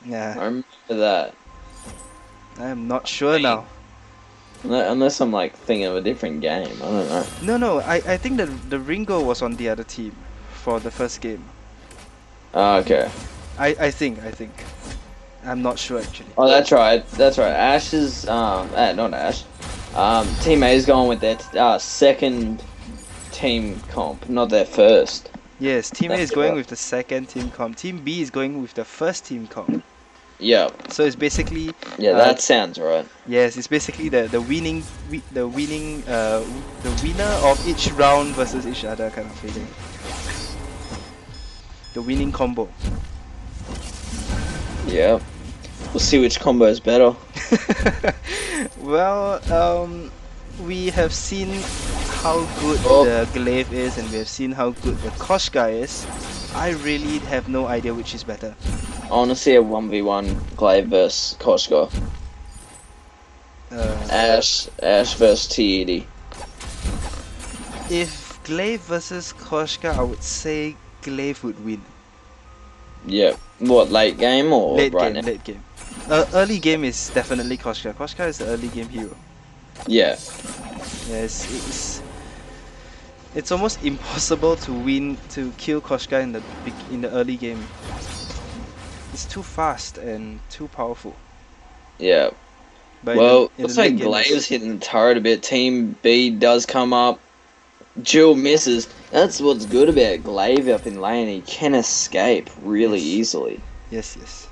S2: I
S3: Yeah,
S2: remember that.
S3: I am not sure now.
S2: Unless I'm like thinking of a different game. I don't know.
S3: No. I think that the Ringo was on the other team for the first game.
S2: Oh, okay.
S3: I think. I'm not sure actually.
S2: Oh, that's right. Ash is not Ash. Team A is going with their second team comp, not their first.
S3: Yes, Team A
S2: That's
S3: is going
S2: right.
S3: with the second team comp. Team B is going with the first team comp.
S2: Yeah.
S3: So it's basically
S2: Yeah, that sounds right.
S3: yes, it's basically the winning the winner of each round versus each other kind of feeling. The winning combo.
S2: Yeah. We'll see which combo is better.
S3: Well, we have seen how good
S2: Oh.
S3: the Glaive is, and we have seen how good the Koshka is. I really have no idea which is better.
S2: I want to see a 1v1 Glaive versus Koshka. Ash versus TED.
S3: If Glaive versus Koshka, I would say Glaive would win.
S2: Yeah. What, late game or
S3: Late
S2: right
S3: game,
S2: now?
S3: late game. Early game is definitely Koshka. Koshka is the early game hero.
S2: Yeah.
S3: Yes, it's It's almost impossible to kill Koshka in the early game. It's too fast and too powerful.
S2: Yeah.
S3: But
S2: Well,
S3: in the
S2: looks
S3: late
S2: like
S3: game,
S2: Glaive's hitting the turret a bit. Team B does come up. Jill misses. That's what's good about Glaive up in lane. He can escape really
S3: Yes.
S2: easily.
S3: Yes.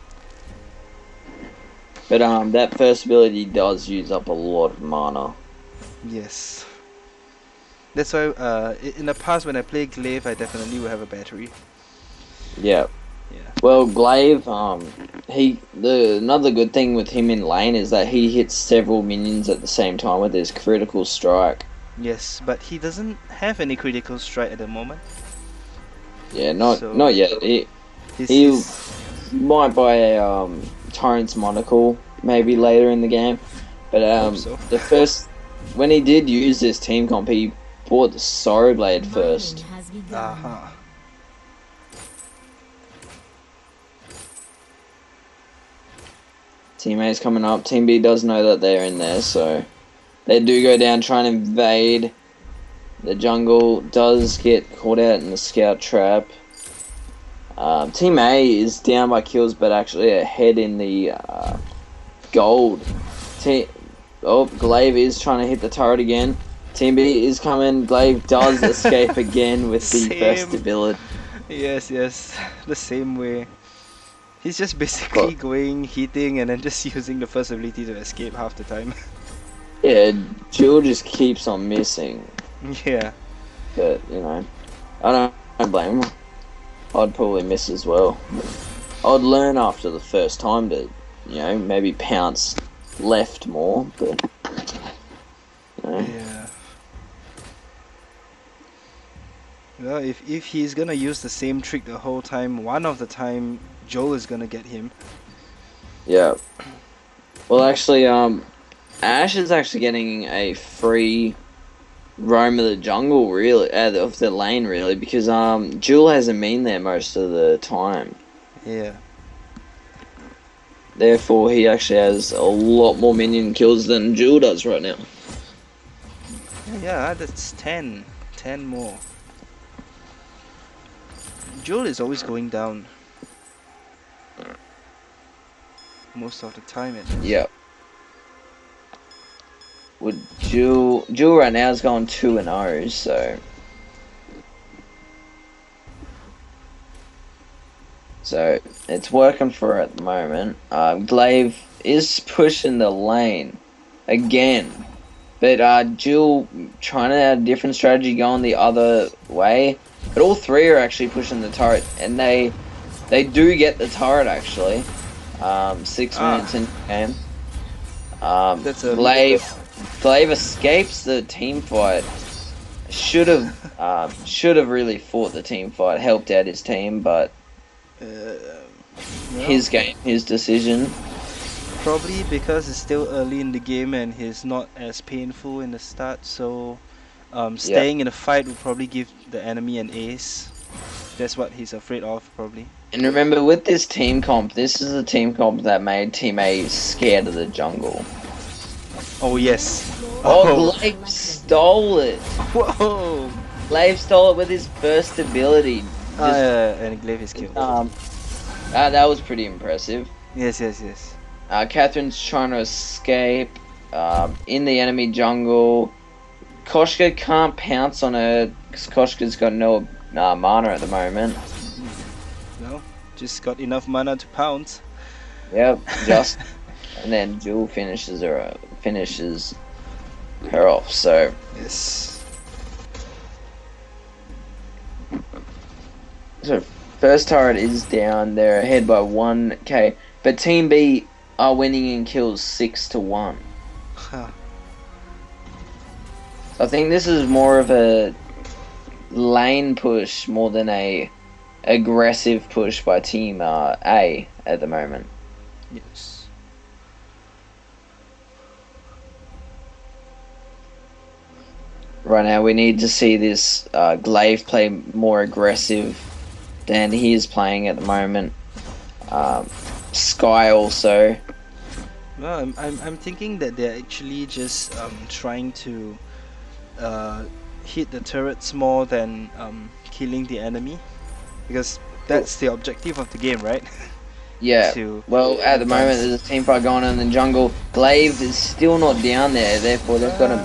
S2: But that first ability does use up a lot of mana.
S3: Yes. That's why in the past when I play Glaive, I definitely will have a battery.
S2: Yeah.
S3: Yeah.
S2: Well, Glaive, another good thing with him in lane is that he hits several minions at the same time with his critical strike.
S3: Yes, but he doesn't have any critical strike at the moment.
S2: Yeah,
S3: So
S2: not yet. He might buy a Torrent's Monocle maybe later in the game, but
S3: hope so.
S2: when he did use this team comp, he bought the Sorrow Blade first.
S1: Mining has begun.
S3: Aha.
S2: Teammates coming up. Team B does know that they're in there, so they do go down trying to invade. The jungle does get caught out in the scout trap. Team A is down by kills, but actually ahead in the gold. Glaive is trying to hit the turret again. Team B is coming. Glaive does escape again with the first ability.
S3: Yes, the same way. He's just basically going, hitting, and then just using the first ability to escape half the time.
S2: Yeah, Jill just keeps on missing.
S3: Yeah.
S2: But, I don't blame him. I'd probably miss as well. I'd learn after the first time to, maybe pounce left more, but,
S3: Yeah. Well, if he's gonna use the same trick the whole time, one of the time Joel is gonna get him.
S2: Yeah. Well, actually, Ash is actually getting a free roam of the jungle, really, of the lane, really, because Jewel hasn't been there most of the time.
S3: Yeah.
S2: Therefore, he actually has a lot more minion kills than Jewel does right now.
S3: Yeah, that's 10. 10 more. Joel is always going down. Most of the time, at least.
S2: Yep. Would Jewel right now is going 2-0, so it's working for her at the moment. Glaive is pushing the lane again, but Jewel trying to have a different strategy going the other way. But all three are actually pushing the turret, and they do get the turret actually. 6 minutes in the game.
S3: That's a
S2: Glaive escapes the team fight. Should have really fought the team fight, helped out his team, but his game, his decision.
S3: Probably because it's still early in the game and he's not as painful in the start, so staying in a fight will probably give the enemy an ace. That's what he's afraid of, probably.
S2: And remember, with this team comp, this is a team comp that made Team A scared of the jungle.
S3: Oh yes.
S2: Oh, Glaive stole it.
S3: Whoa.
S2: Glaive stole it with his first ability.
S3: And Glaive is killed.
S2: That was pretty impressive.
S3: Yes.
S2: Catherine's trying to escape in the enemy jungle. Koshka can't pounce on her because Koshka's got no mana at the moment.
S3: No, just got enough mana to pounce.
S2: Yep, just. And then Jewel finishes her off. So
S3: Yes.
S2: first turret is down. They're ahead by 1k, but Team B are winning in kills 6-1.
S3: Huh.
S2: I think this is more of a lane push more than a aggressive push by Team A at the moment.
S3: Yes.
S2: Right now, we need to see this Glaive play more aggressive than he is playing at the moment. Sky also.
S3: Well, I'm thinking that they're actually just trying to hit the turrets more than killing the enemy, because that's the objective of the game, right?
S2: Yeah.
S3: To
S2: Well, at the moment,
S3: advance.
S2: there's a team fight going on in the jungle. Glaive is still not down there, therefore they've got to.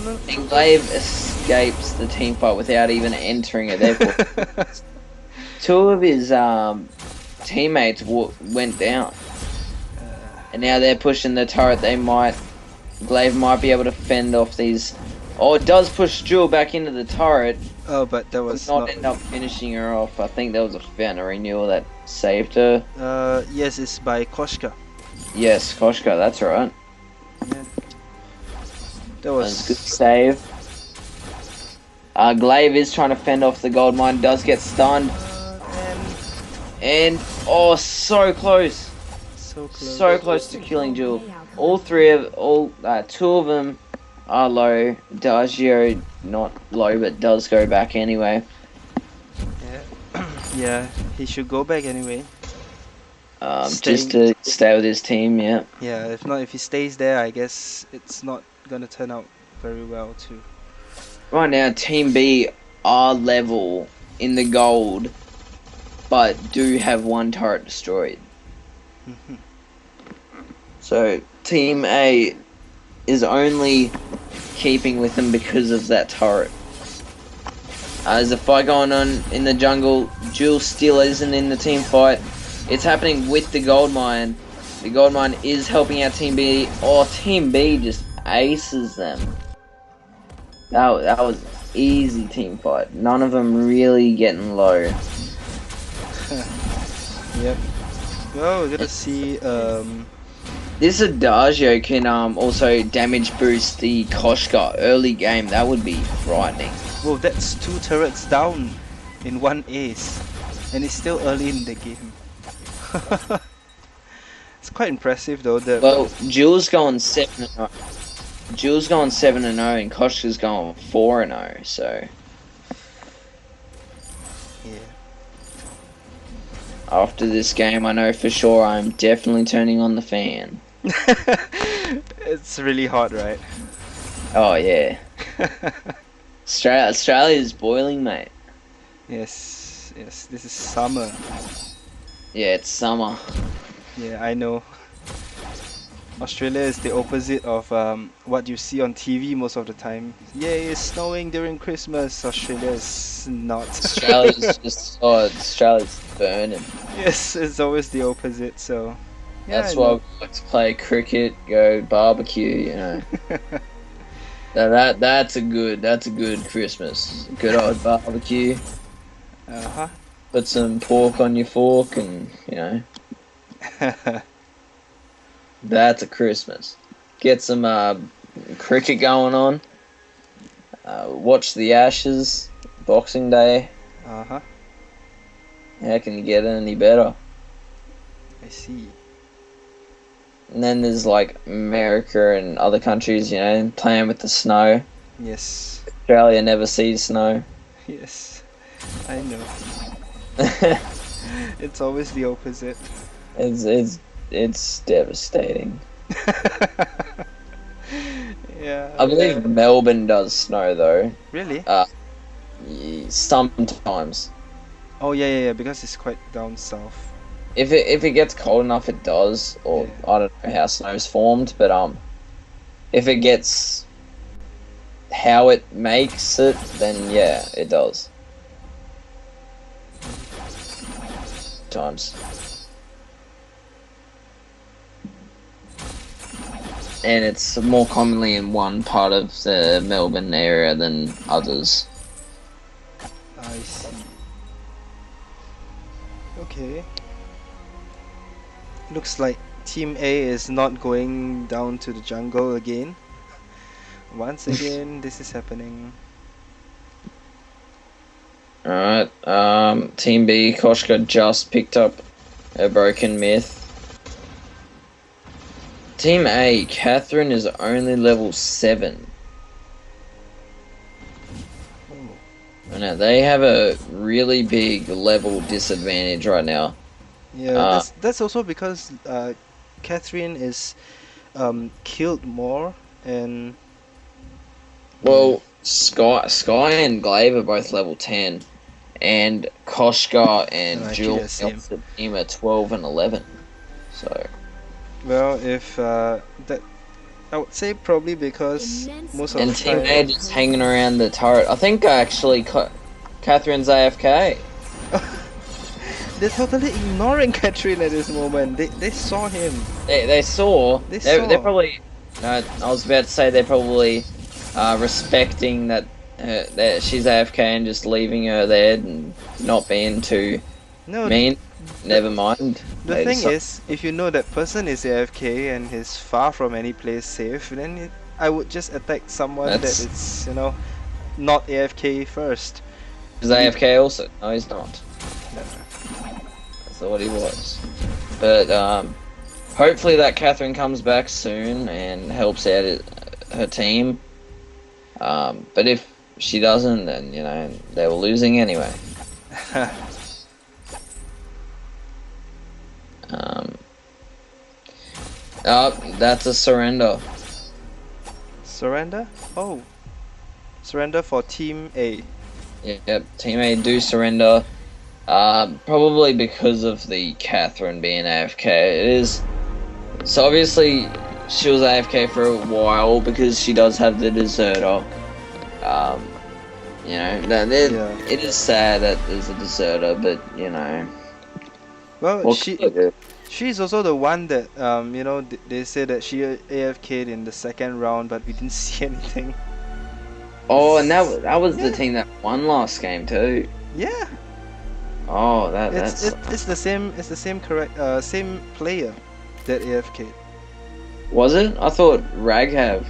S3: No.
S2: And Glaive escapes the team fight without even entering it. Therefore, two of his teammates went down, and now they're pushing the turret. Glaive might be able to fend off these. Oh, it does push Jewel back into the turret.
S3: Oh, but that was
S2: Not end up finishing her off. I think that was a fountain renewal that saved her.
S3: Yes, it's by Koshka.
S2: Yes, Koshka, that's right.
S3: Yeah. That
S2: That was a good
S3: was
S2: save. Glaive is trying to fend off the gold mine. Does get stunned. And oh, so close.
S3: so close.
S2: So close to killing Jewel. Two of them are low. Dagio not low, but does go back anyway.
S3: Yeah, yeah. He should go back anyway.
S2: Just to stay with his team, yeah.
S3: Yeah, if he stays there, I guess it's not gonna turn out very well too.
S2: Right now, Team B are level in the gold, but do have one turret destroyed. So Team A is only keeping with them because of that turret. There's a fight going on in the jungle. Jewel still isn't in the team fight. It's happening with the gold mine. The gold mine is helping out Team B. Oh, Team B just aces them. That was an easy team fight. None of them really getting low.
S3: Yep. Well, we're gonna see.
S2: This Adagio can also damage boost the Koshka early game. That would be frightening.
S3: Well, that's 2 turrets down in 1 ace, and it's still early in the game. It's quite impressive though.
S2: Well, Jewel's going 7-0. Jewel's going 7-0, and Koshka's going 4-0. So
S3: yeah.
S2: After this game, I know for sure I'm definitely turning on the fan.
S3: It's really hot, right?
S2: Oh yeah. Australia's boiling, mate.
S3: Yes, this is summer.
S2: Yeah, it's summer.
S3: Yeah, I know. Australia is the opposite of what you see on TV most of the time. Yay, it's snowing during Christmas. Australia is not.
S2: Australia's burning.
S3: Yes, it's always the opposite. So yeah,
S2: That's why we like to play cricket, go barbecue, you know. That's a good Christmas. Good old barbecue. Put some pork on your fork, and you know. That's a Christmas. Get some cricket going on. Watch the Ashes, Boxing Day. How can you get any better?
S3: I see.
S2: And then there's like America and other countries, you know, playing with the snow.
S3: Yes.
S2: Australia never sees snow.
S3: Yes, I know. It's always the opposite.
S2: It's devastating.
S3: Yeah.
S2: I believe Melbourne does snow though.
S3: Really?
S2: Sometimes.
S3: Oh yeah, because it's quite down south.
S2: If it gets cold enough, it does. Or
S3: Yeah.
S2: I don't know how snow's formed, but if it gets how it makes it, then yeah, it does. Times. And it's more commonly in one part of the Melbourne area than others.
S3: I see. Okay. Looks like Team A is not going down to the jungle again. Once again, this is happening.
S2: Alright, Team B, Koshka just picked up a broken myth. Team A, Catherine is only level 7. Now, they have a really big level disadvantage right now.
S3: Yeah, that's also because Catherine is killed more, and
S2: Well, Sky and Glaive are both level 10, and Koshka and
S3: actually
S2: Jewel
S3: they're same.
S2: the team are 12 and 11. So
S3: Well, if that, I would say probably because most of
S2: and
S3: the
S2: Team
S3: time.
S2: A are just hanging around the turret. I think actually Catherine's AFK.
S3: They're totally ignoring Catherine at this moment. They saw him.
S2: They saw.
S3: They
S2: They're
S3: saw.
S2: probably. I was about to say they're probably respecting that she's AFK and just leaving her there and not being too
S3: No,
S2: mean. Never mind.
S3: the
S2: They
S3: thing
S2: decide-
S3: is, if you know that person is AFK and he's far from any place safe, then I would just attack someone
S2: That's-
S3: that is, not AFK first.
S2: Is AFK also? No, he's not.
S3: No.
S2: I thought he was. But hopefully that Catherine comes back soon and helps out her team. But if she doesn't, then they were losing anyway. That's a surrender.
S3: Surrender? Oh. Surrender for Team A.
S2: Yep, Team A do surrender. Probably because of the Catherine being AFK. It is. So obviously she was AFK for a while because she does have the deserter. It is sad that there's a deserter, but
S3: Well,
S2: what can you do?
S3: she's also the one that they say that she AFK'd in the second round, but we didn't see anything.
S2: Oh, and that was the
S3: Yeah.
S2: team that won last game too.
S3: Yeah,
S2: Oh, that's
S3: it's the same correct same player that AFK'd.
S2: was it? I thought Raghav